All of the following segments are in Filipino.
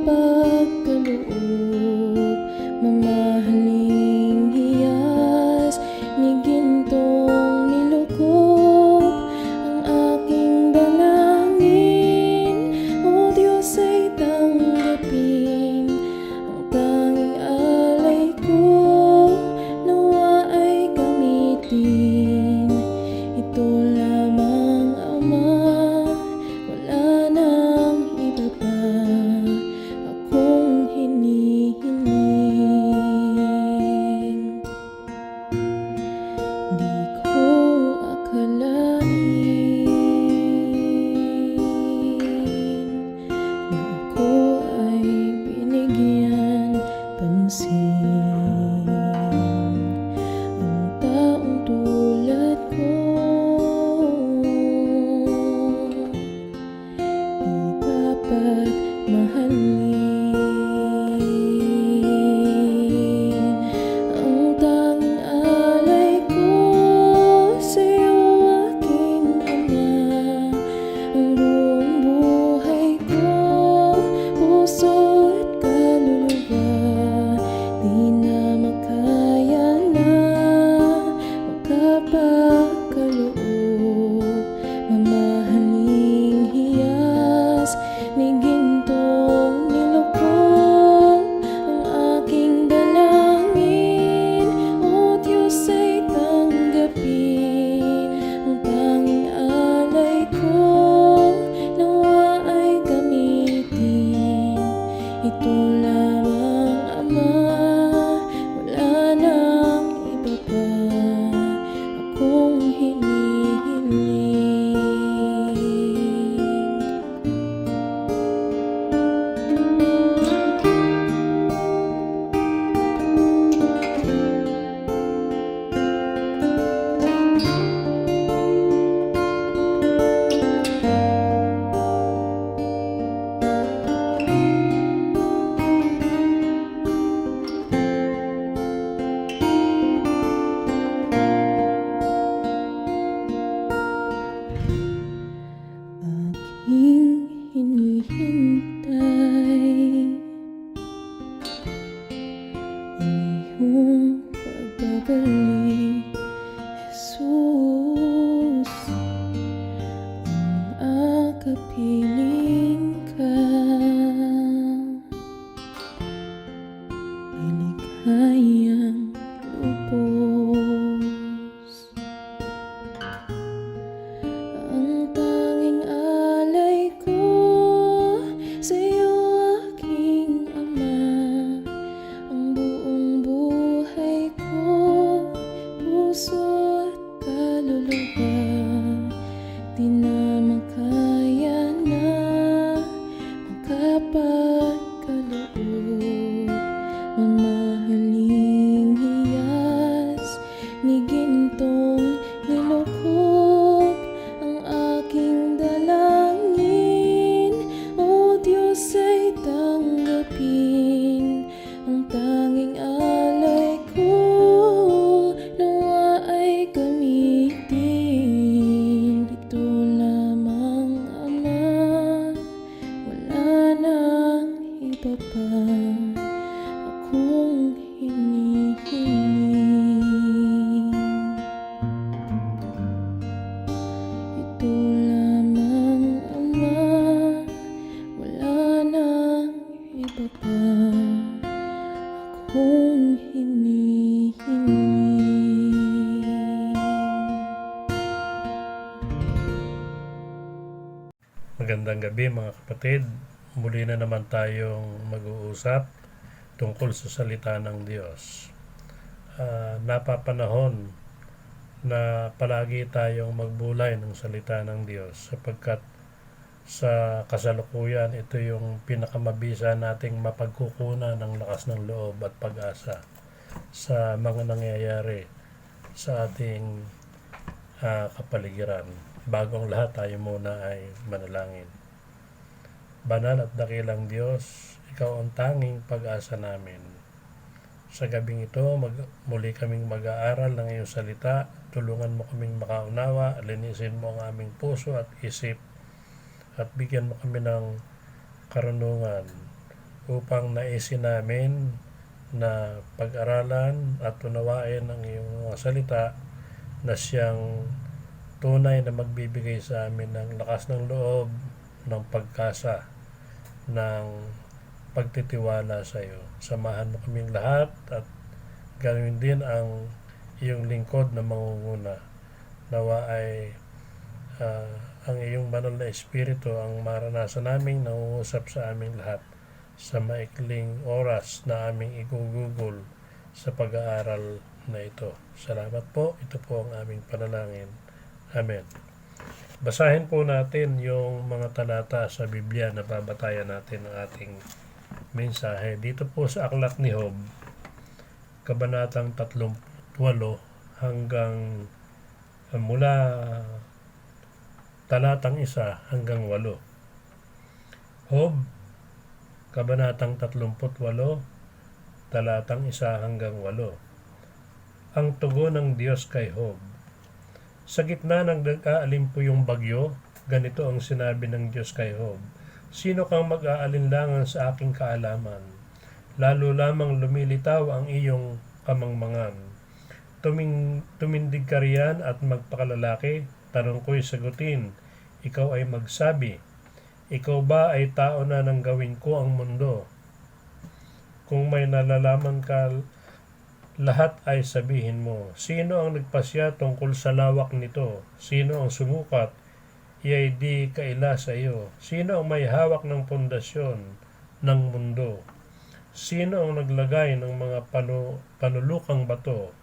makapagkaloob, mamahaling hiyas ni gintong nilukop ang aking dalangin. O Diyos ay tanggapin ang tanging alay ko, nawa ay gamitin ito lamang, Ama. Wala nang iba pa akong hinihiling. Di ko akalain na ako ay binigyan pansin. Ang taong tulad ko di dapat mahalin. Ang tanging alay ko sa'yo, aking Ama. Ang buong buhay ko, puso at kaluluwa, di na makaya na makapagkaloob, mamahaling hiyas ni gintong nilukop ang aking dalangin. O Diyos ay tanggapin ang tanging alay ko, nawa ay gamitin ito lamang, Ama. Wala nang iba pa akong hinihiling. Aking hinihintay ang iyong pagbabalik, Jesus. Ang akapiling ka ay ligayang lubos. Ang tanging alay ko sa'yo, aking Ama. Ang buong buhay ko, puso at kaluluwa, di na makaya na makapagkaloob, mamahaling hiyas ni gintong nilukop ang aking dalangin. O Diyos ay tanggapin ang tanging alay ko, nawa ay gamitin ito lamang, Ama. Wala nang iba pa akong hinihiling. Ito lamang, Ama. Wala nang iba pa akong hinihiling. Magandang gabi mga kapatid. Muli na naman tayong mag-uusap tungkol sa salita ng Diyos. Napapanahon na palagi tayong magbulay ng salita ng Diyos sapagkat sa kasalukuyan ito yung pinakamabisa nating mapagkukunan ng lakas ng loob at pag-asa sa mga nangyayari sa ating kapaligiran. Bagong lahat, tayo muna ay manalangin. Banal at dakilang Diyos, Ikaw ang tanging pag-asa namin. Sa gabing ito, muli kaming mag-aaral ng iyong salita. Tulungan mo kaming makaunawa, linisin mo ang aming puso at isip, at bigyan mo kami ng karunungan upang naisin namin na pag-aralan at unawain ang iyong mga salita na siyang tunay na magbibigay sa amin ng lakas ng loob, ng pagkasa, ng pagtitiwala sa iyo. Samahan mo kaming lahat at gawin din ang iyong lingkod na mangunguna. Nawa ay ang iyong banal na espiritu ang maranasan naming nangungusap sa aming lahat sa maikling oras na aming igugugol sa pag-aaral na ito. Salamat po. Ito po ang aming panalangin. Amen. Basahin po natin yung mga talata sa Biblia na babatayan natin ang ating mensahe. Dito po sa Aklat ni Job, Kabanatang 38 hanggang mula talatang 1 hanggang 8. Job, Kabanatang 38, talatang 1 hanggang 8. Ang tugon ng Diyos kay Job. Sa gitna ng nag-aalimpuyong bagyo, ganito ang sinabi ng Diyos kay Job. Sino kang mag-aalinlangan sa aking kaalaman? Lalo lamang lumilitaw ang iyong kamangmangan. Tumindig ka riyan at magpakalalaki, tanong ko'y sagutin. Ikaw ay magsabi, ikaw ba ay tao na nang gawin ko ang mundo? Kung may nalalaman ka, lahat ay sabihin mo. Sino ang nagpasya tungkol sa lawak nito? Sino ang sumukat? Iya'y di kaila sa iyo. Sino ang may hawak ng pundasyon ng mundo? Sino ang naglagay ng mga panulukang bato?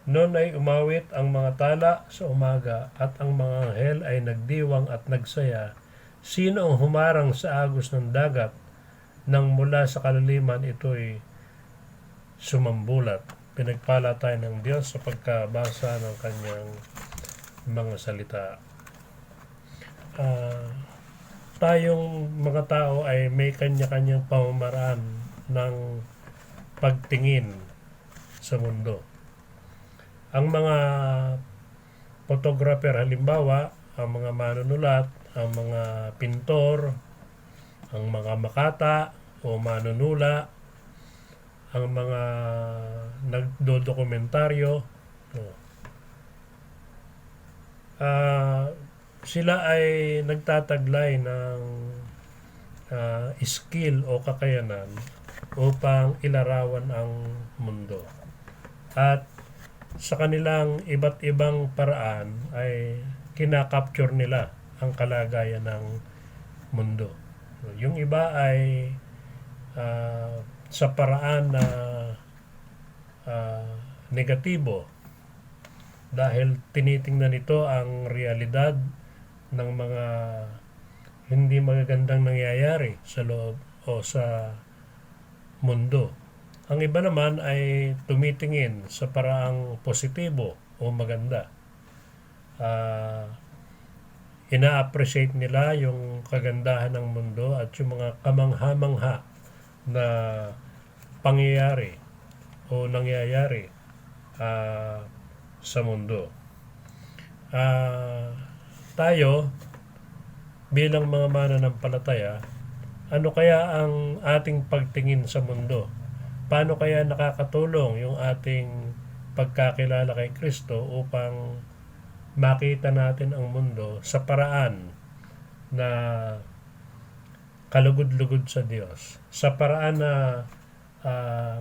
Noon ay umawit ang mga tala sa umaga at ang mga anghel ay nagdiwang at nagsaya. Sino ang humarang sa agos ng dagat nang mula sa kalaliman ito'y sumambulat? Pinagpala tayo ng Diyos sa pagkabasa ng kanyang mga salita. Tayong mga tao ay may kanya-kanyang pamamaraan ng pagtingin sa mundo. Ang mga photographer halimbawa, ang mga manunulat, ang mga pintor, ang mga makata o manunula, ang mga nagdodokumentaryo, sila ay nagtataglay ng skill o kakayanan upang ilarawan ang mundo. At sa kanilang iba't ibang paraan ay kinakapture nila ang kalagayan ng mundo. Yung iba ay sa paraan na negatibo dahil tinitingnan nito ang realidad ng mga hindi magagandang nangyayari sa loob o sa mundo. Ang iba naman ay tumitingin sa paraang positibo o maganda. Ina-appreciate nila yung kagandahan ng mundo at yung mga kamangha-mangha na pangyayari o nangyayari sa mundo. Tayo bilang mga mananampalataya, ano kaya ang ating pagtingin sa mundo? Paano kaya nakakatulong yung ating pagkakilala kay Kristo upang makita natin ang mundo sa paraan na kalugod-lugod sa Diyos, sa paraan na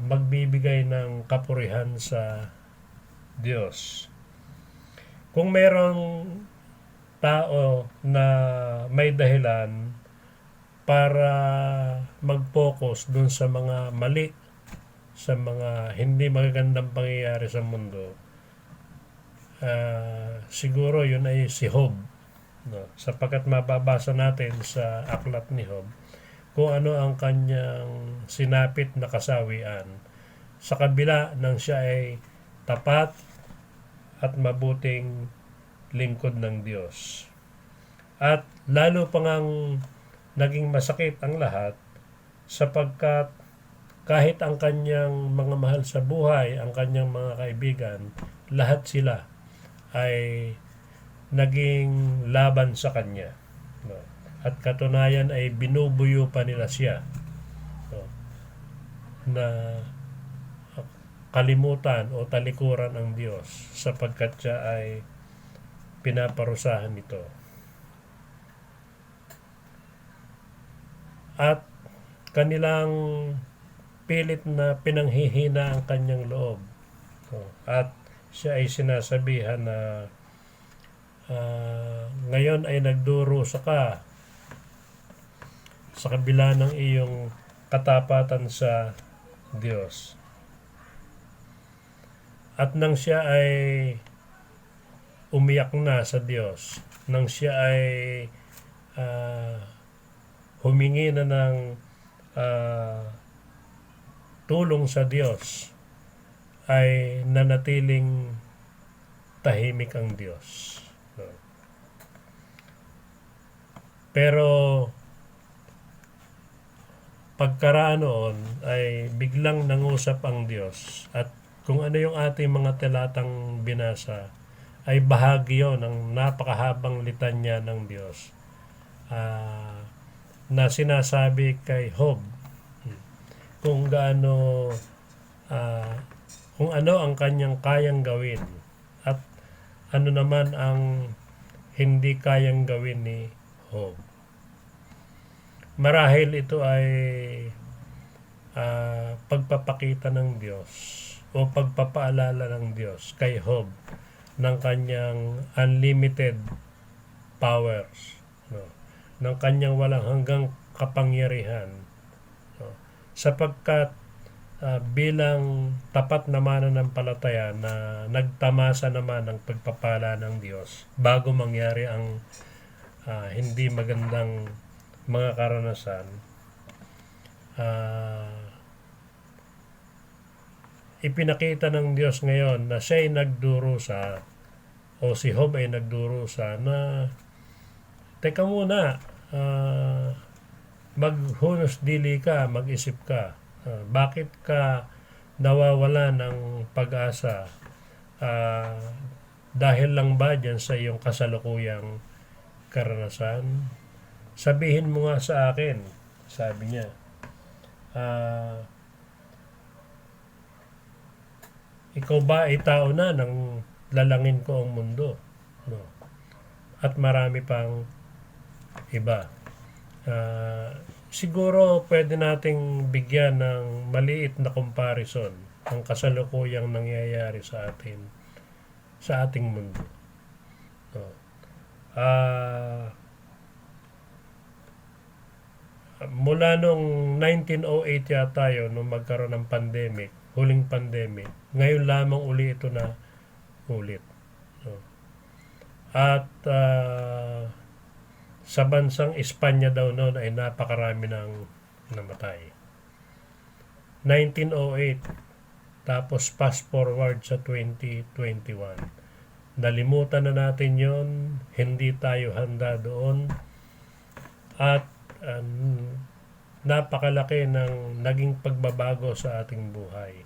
magbibigay ng kapurihan sa Diyos. Kung mayroong tao na may dahilan para mag-focus dun sa mga mali, sa mga hindi magagandang pangyayari sa mundo, siguro yun ay si Job, no? Sapagkat mababasa natin sa aklat ni Job kung ano ang kanyang sinapit na kasawian sa kabila ng siya ay tapat at mabuting lingkod ng Diyos. At lalo pa ngang naging masakit ang lahat sapagkat kahit ang kanyang mga mahal sa buhay, ang kanyang mga kaibigan, lahat sila ay naging laban sa kanya. At katunayan ay binubuyo pa nila siya. na kalimutan o talikuran ang Diyos sapagkat siya ay pinaparusahan ito. At kanilang pilit na pinanghihina ang kanyang loob. At siya ay sinasabihan na ngayon ay nagdurusa ka sa kabila ng iyong katapatan sa Diyos. At nang siya ay umiyak na sa Diyos, nang siya ay humingi na ng tulong sa Diyos, ay nanatiling tahimik ang Diyos. Pero pagkaraan noon ay biglang nangusap ang Diyos, at kung ano yung ating mga talatang binasa ay bahagi yun ng napakahabang litanya ng Diyos na sinasabi kay Job kung gaano kung ano ang kanyang kayang gawin at ano naman ang hindi kayang gawin ni Job. Marahil ito ay pagpapakita ng Diyos o pagpapaalala ng Diyos kay Job ng kanyang unlimited powers, ng kanyang walang hanggang kapangyarihan, sapagkat bilang tapat na mananampalataya na nagtamasa naman ng pagpapala ng Diyos bago mangyari ang hindi magandang mga karanasan, ipinakita ng Diyos ngayon na siya ay nagdurusa o si Job ay nagdurusa na teka muna, maghunos dili ka, mag-isip ka, bakit ka nawawala ng pag-asa, dahil lang ba dyan sa iyong kasalukuyang karanasan? Sabihin mo nga sa akin, sabi niya, ikaw ba ay tao na nang lalangin ko ang mundo? No. At marami pang iba. Siguro pwede nating bigyan ng maliit na comparison ang kasalukuyang nangyayari sa atin, sa ating mundo. No. Mula nung 1908 yata yun, nung magkaroon ng pandemic, huling pandemic, ngayon lamang uli ito na ulit. No. At sa bansang Espanya daw noon ay napakarami ng namatay. 1908, tapos fast forward sa 2021. Nalimutan na natin yon, hindi tayo handa doon, at napakalaki ng naging pagbabago sa ating buhay.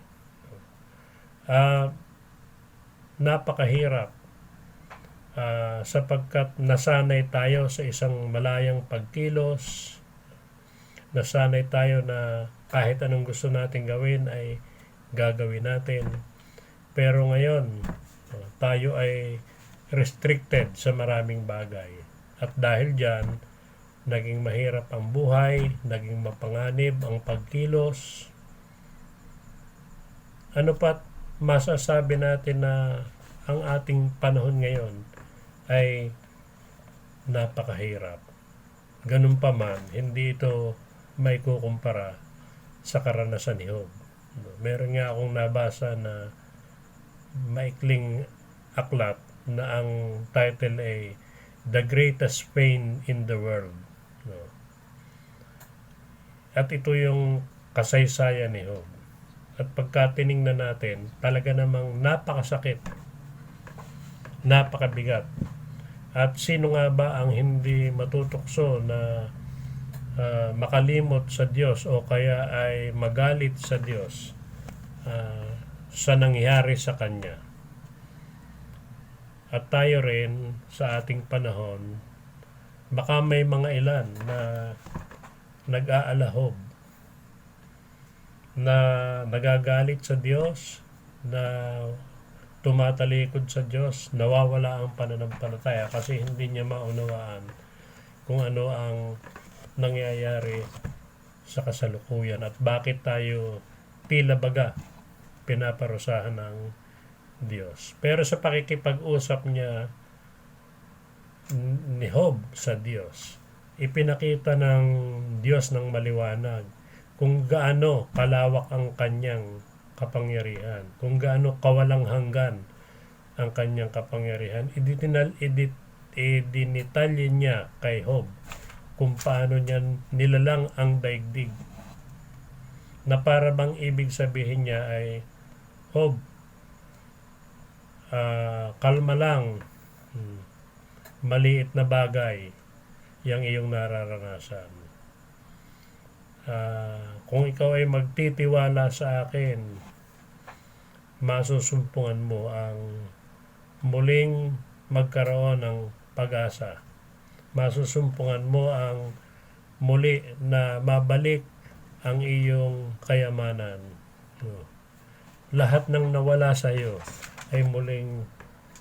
Napakahirap sapagkat nasanay tayo sa isang malayang pagkilos, nasanay tayo na kahit anong gusto natin gawin ay gagawin natin. Pero ngayon, tayo ay restricted sa maraming bagay. At dahil dyan, naging mahirap ang buhay, naging mapanganib ang pagkilos. Ano pat masasabi natin na ang ating panahon ngayon ay napakahirap. Ganun pa man, hindi ito may kukumpara sa karanasan ni Job. Meron nga akong nabasa na maikling aklat na ang title ay The Greatest Pain in the World. At ito yung kasaysayan ni Job. At pagka tiningnan natin, talaga namang napakasakit, napakabigat. At sino nga ba ang hindi matutukso na makalimot sa Diyos o kaya ay magalit sa Diyos sa nangyari sa Kanya? At tayo rin sa ating panahon, baka may mga ilan na nag-aalahog, na nagagalit sa Diyos, na tumatalikod sa Diyos, nawawala ang pananampalataya kasi hindi niya maunawaan kung ano ang nangyayari sa kasalukuyan at bakit tayo tila baga pinaparusahan ng Diyos. Pero sa pakikipag-usap niya ni Job sa Diyos, ipinakita ng Diyos ng maliwanag kung gaano kalawak ang kanyang kapangyarihan, kung gaano kawalang hanggan ang kanyang kapangyarihan. Idinitalye niya kay Job kung paano niya nilalang ang daigdig, na para bang ibig sabihin niya ay, Job, kalma lang, maliit na bagay yang iyong nararanasan. Kung ikaw ay magtitiwala sa akin, masusumpungan mo ang muling magkaroon ng pag-asa. Masusumpungan mo ang muli na mabalik ang iyong kayamanan. Lahat ng nawala sa iyo ay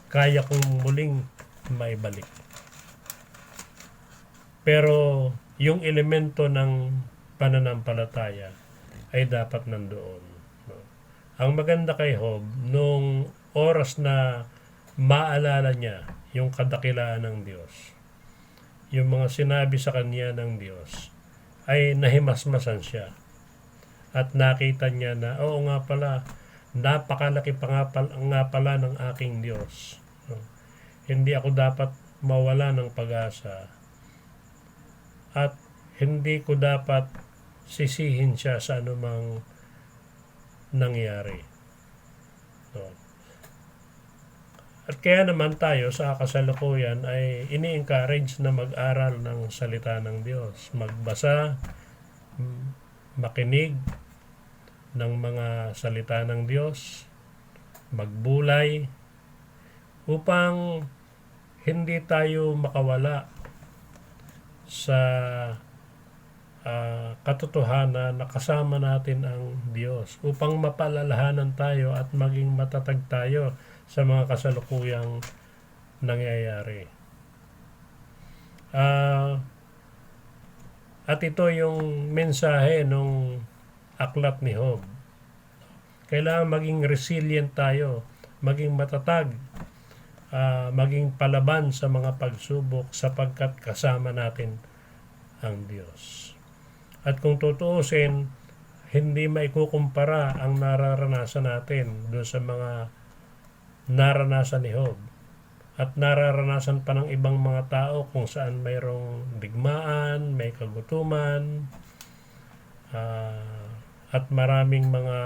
kaya kong muling maibalik. Pero yung elemento ng pananampalataya ay dapat nandoon. Ang maganda kay Job, nung oras na maalala niya yung kadakilaan ng Diyos, yung mga sinabi sa kanya ng Diyos, ay nahimasmasan siya. At nakita niya na, oo nga pala, napakalaki pa nga pala ng aking Diyos. Hindi ako dapat mawala ng pag-asa. At hindi ko dapat sisihin siya sa anumang nangyari. At kaya naman tayo sa kasalukuyan ay ini-encourage na mag-aral ng salita ng Diyos. Magbasa, makinig ng mga salita ng Diyos, magbulay, upang hindi tayo makawala sa katotohanan na kasama natin ang Diyos, upang mapaalalahanan tayo at maging matatag tayo sa mga kasalukuyang nangyayari. At ito yung mensahe ng aklat ni Job. Kailangan maging resilient tayo, maging matatag, maging palaban sa mga pagsubok sapagkat kasama natin ang Diyos. At kung tutuusin, hindi maikukumpara ang nararanasan natin doon sa mga naranasan ni Job at nararanasan pa ng ibang mga tao kung saan mayroong digmaan, may kagutuman, at maraming mga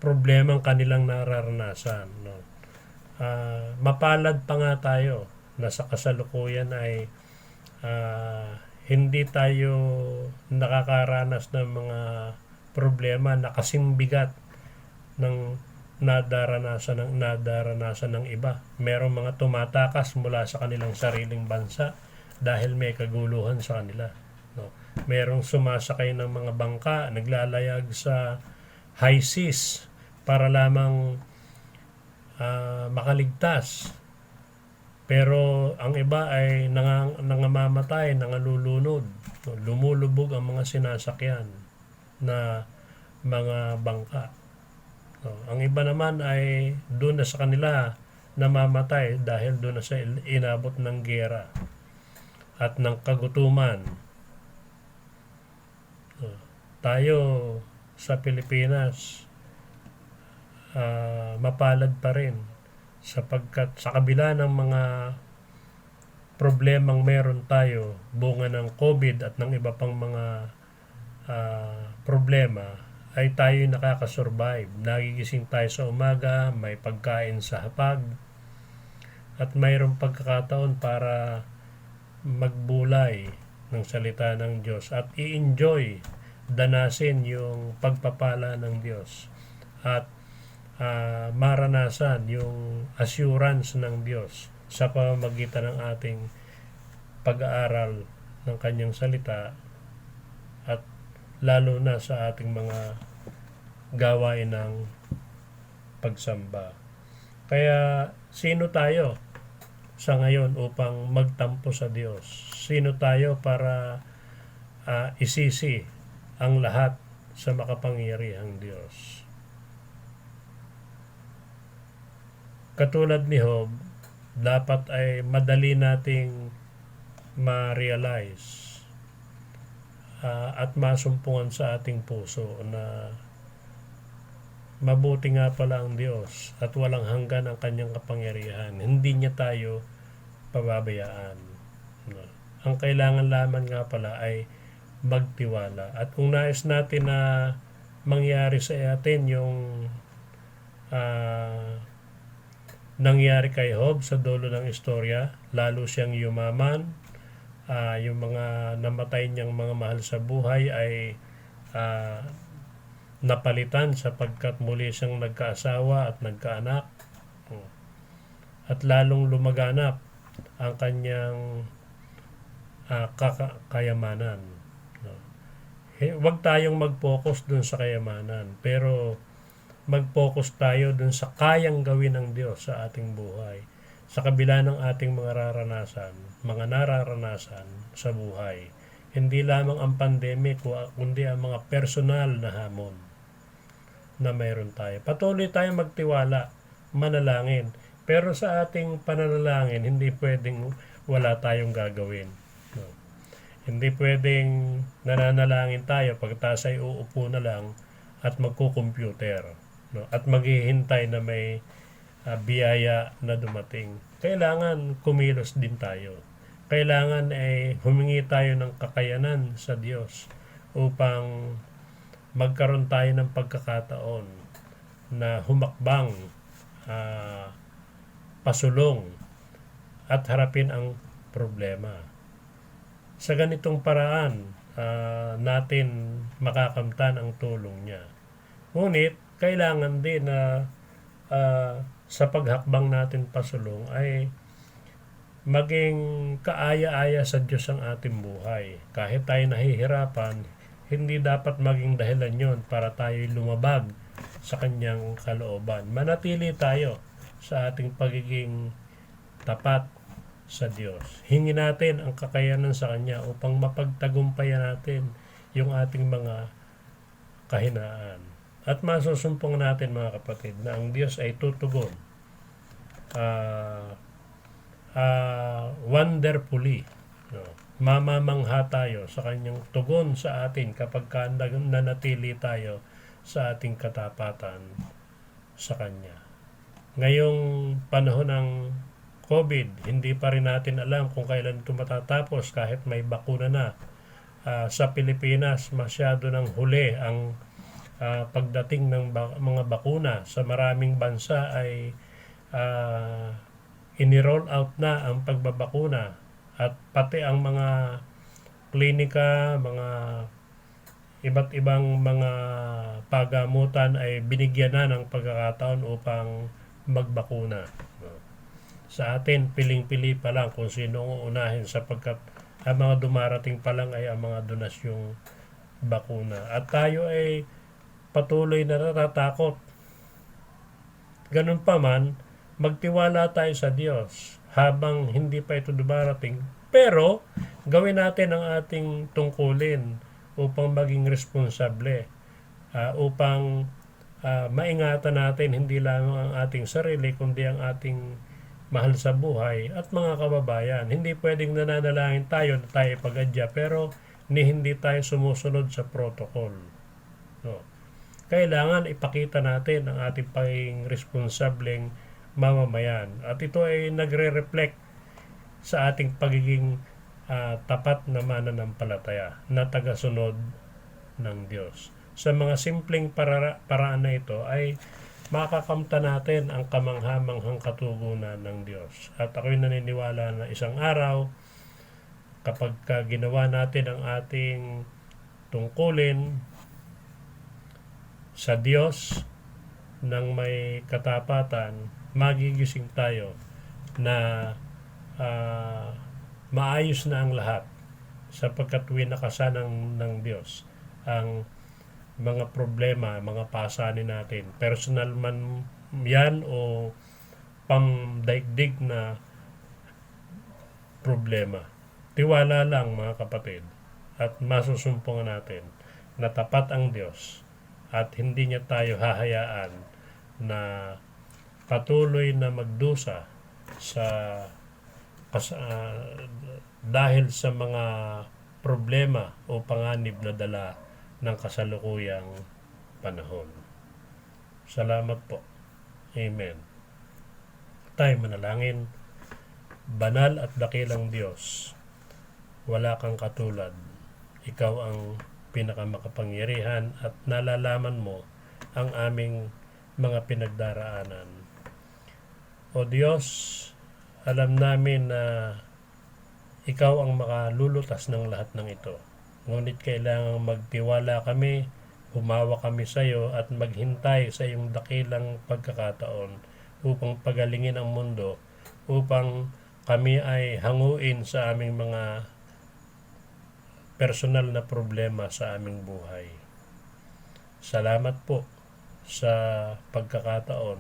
problemang kanilang nararanasan. Mapalad pa nga tayo na sa kasalukuyan ay hindi tayo nakakaranas ng mga problema na kasing bigat ng nadaranasan ng iba. Merong mga tumatakas mula sa kanilang sariling bansa dahil may kaguluhan sa kanila. Merong sumasakay ng mga bangka, naglalayag sa high seas para lamang makaligtas. Pero ang iba ay nangamamatay, nangalulunod. Lumulubog ang mga sinasakyan na mga bangka. Ang iba naman ay doon na sa kanila namamatay dahil doon na sa inabot ng giyera at ng kagutuman. Tayo sa Pilipinas, mapalad pa rin sapagkat sa kabila ng mga problemang meron tayo bunga ng COVID at ng iba pang mga problema, ay tayo nakakasurvive. Nagigising tayo sa umaga, may pagkain sa hapag, at mayroong pagkakataon para magbulay ng salita ng Diyos at i-enjoy, danasin yung pagpapala ng Diyos at maranasan yung assurance ng Diyos sa pamamagitan ng ating pag-aaral ng kanyang salita at lalo na sa ating mga gawain ng pagsamba. Kaya sino tayo sa ngayon upang magtampo sa Diyos? Sino tayo para isisi ang lahat sa makapangyarihang Diyos? Katulad ni Job, dapat ay madali nating ma-realize at masumpungan sa ating puso na mabuti nga pala ang Diyos at walang hanggan ang kanyang kapangyarihan. Hindi niya tayo pababayaan. No? Ang kailangan lamang nga pala ay magtiwala. At kung nais natin na mangyari sa atin yung nangyari kay Job sa dulo ng istorya, lalo siyang yumaman, yung mga namatay niyang mga mahal sa buhay ay napalitan sapagkat muli siyang nagkaasawa at nagkaanak, at lalong lumaganap ang kanyang kayamanan. Huwag tayong mag-focus dun sa kayamanan, pero mag-focus tayo dun sa kayang gawin ng Diyos sa ating buhay, sa kabila ng ating mga nararanasan sa buhay. Hindi lamang ang pandemic, kundi ang mga personal na hamon na mayroon tayo. Patuloy tayong magtiwala, manalangin. Pero sa ating pananalangin, hindi pwedeng wala tayong gagawin. No? Hindi pwedeng nananalangin tayo pagkatapos ay uupo na lang at magko-computer. No? At maghihintay na may biyaya na dumating. Kailangan kumilos din tayo. Kailangan ay humingi tayo ng kakayanan sa Diyos upang magkaroon tayo ng pagkakataon na humakbang, pasulong at harapin ang problema. Sa ganitong paraan, natin makakamtan ang tulong niya. Ngunit kailangan din na sa paghakbang natin pasulong ay maging kaaya-aya sa Diyos ang ating buhay. Kahit tayo nahihirapan, hindi dapat maging dahilan yon para tayo lumabag sa kanyang kalooban. Manatili tayo sa ating pagiging tapat sa Diyos. Hingi natin ang kakayanan sa Kanya upang mapagtagumpayan natin yung ating mga kahinaan. At masusumpong natin, mga kapatid, na ang Diyos ay tutugon wonderfully. No? Mamamangha tayo sa kanyang tugon sa atin kapag nanatili tayo sa ating katapatan sa Kanya. Ngayong panahon ng COVID, hindi pa rin natin alam kung kailan ito matatapos kahit may bakuna na. Sa Pilipinas, masyado ng huli ang pagdating ng mga bakuna. Sa maraming bansa ay iniroll out na ang pagbabakuna at pati ang mga klinika, mga iba't ibang mga pagamutan ay binigyan na ng pagkakataon upang magbakuna. Sa atin, piling-pili pa lang kung sino ang uunahin sapagkat ang mga dumarating pa lang ay ang mga donasyong bakuna. At tayo ay patuloy na natatakot. Ganun pa man, magtiwala tayo sa Diyos habang hindi pa ito dumarating. Pero, gawin natin ang ating tungkulin upang maging responsable, upang maingatan natin hindi lamang ang ating sarili, kundi ang ating mahal sa buhay at mga kababayan. Hindi pwedeng nananalangin tayo na tayo pag-adya, pero hindi tayo sumusunod sa protocol. No. Kailangan ipakita natin ang ating pagiging responsableng mamamayan. At ito ay nagre-reflect sa ating pagiging tapat na mananampalataya na tagasunod ng Diyos. Sa mga simpleng paraan na ito ay makakamta natin ang kamanghamanghang katugunan ng Diyos. At ako'y naniniwala na isang araw, kapag ginawa natin ang ating tungkulin sa Diyos ng may katapatan, magigising tayo na maayos na ang lahat. sapagkat winakasan ng Diyos ang mga problema, mga pasanin natin. Personal man yan o pamdaigdig na problema. Tiwala lang mga kapatid at masusumpungan natin na tapat ang Diyos at hindi niya tayo hahayaan na patuloy na magdusa sa dahil sa mga problema o panganib na dala ng kasalukuyang panahon. Salamat po. Amen. Tayo manalangin. Banal at dakilang Diyos, wala kang katulad. Ikaw ang pinakamakapangyarihan at nalalaman mo ang aming mga pinagdaraanan. O Diyos, alam namin na ikaw ang makalulutas ng lahat ng ito. Ngunit kailangang magtiwala kami, humawa kami sa iyo at maghintay sa iyong dakilang pagkakataon upang pagalingin ang mundo, upang kami ay hanguin sa aming mga personal na problema sa aming buhay. Salamat po sa pagkakataon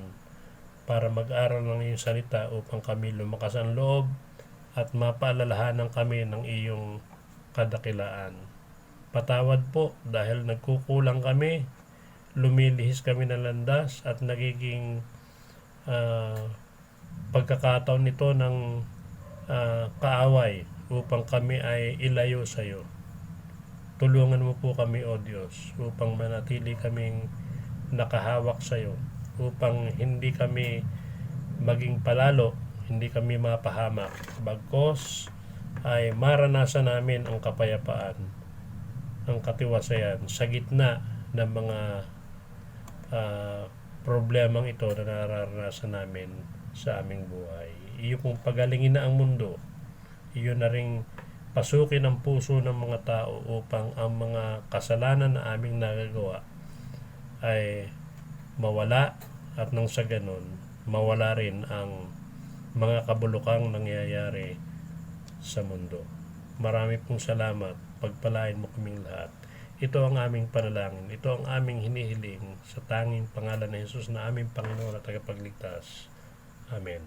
para mag-aral ng iyong salita upang kami lumakas ang loob at mapaalalahanan kami ng iyong kadakilaan. Patawad po dahil nagkukulang kami, lumilihis kami ng landas at nagiging pagkakataon nito ng kaaway upang kami ay ilayo sa iyo. Tulungan mo po kami, O Diyos, upang manatili kaming nakahawak sa iyo, upang hindi kami maging palalo, hindi kami mapahamak, bagkos ay maranasan namin ang kapayapaan, ang katiwasayan sa gitna ng mga problemang ito na nararanasan namin sa aming buhay. Iyo pong pagalingin na ang mundo, iyo na ring pasukin ang puso ng mga tao upang ang mga kasalanan na aming nagagawa ay mawala, at nang sa ganon mawala rin ang mga kabulukang nangyayari sa mundo. Marami pong salamat, pagpalain mo kaming lahat. Ito ang aming panalangin, ito ang aming hinihiling sa tanging pangalan ni Jesus na aming Panginoon at Tagapagligtas. Amen.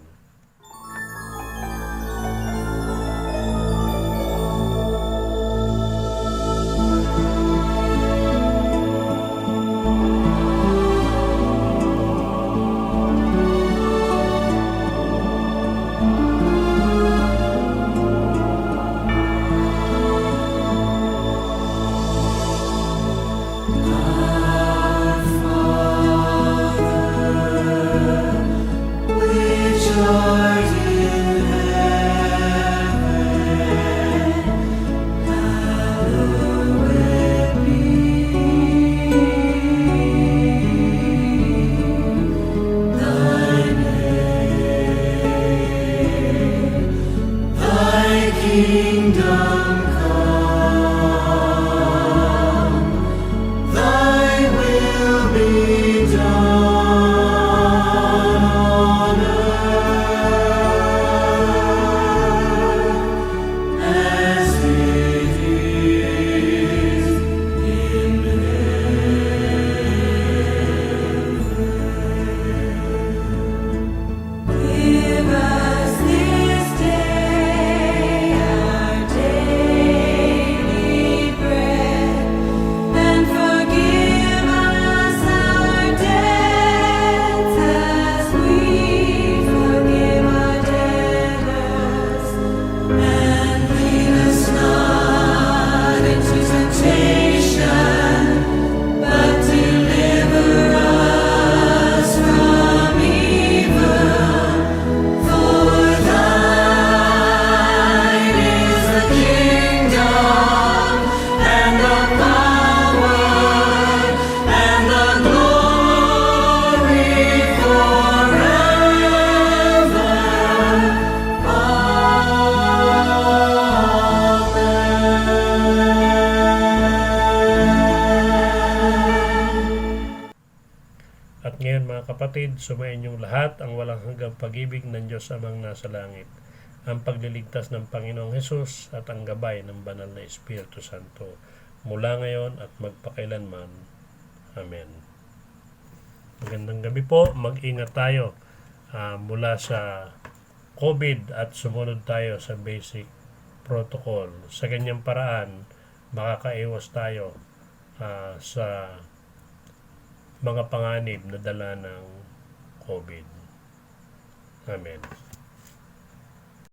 At ngayon mga kapatid, sumayin niyong lahat ang walang hanggang pag-ibig ng Diyos Amang nasa langit, ang pagliligtas ng Panginoong Hesus at ang gabay ng banal na Espiritu Santo mula ngayon at magpakailanman. Amen. Magandang gabi po. Mag-ingat tayo mula sa COVID at sumunod tayo sa basic protocol. Sa ganyang paraan, makakaiwas tayo sa mga panganib na dala ng COVID. Amen.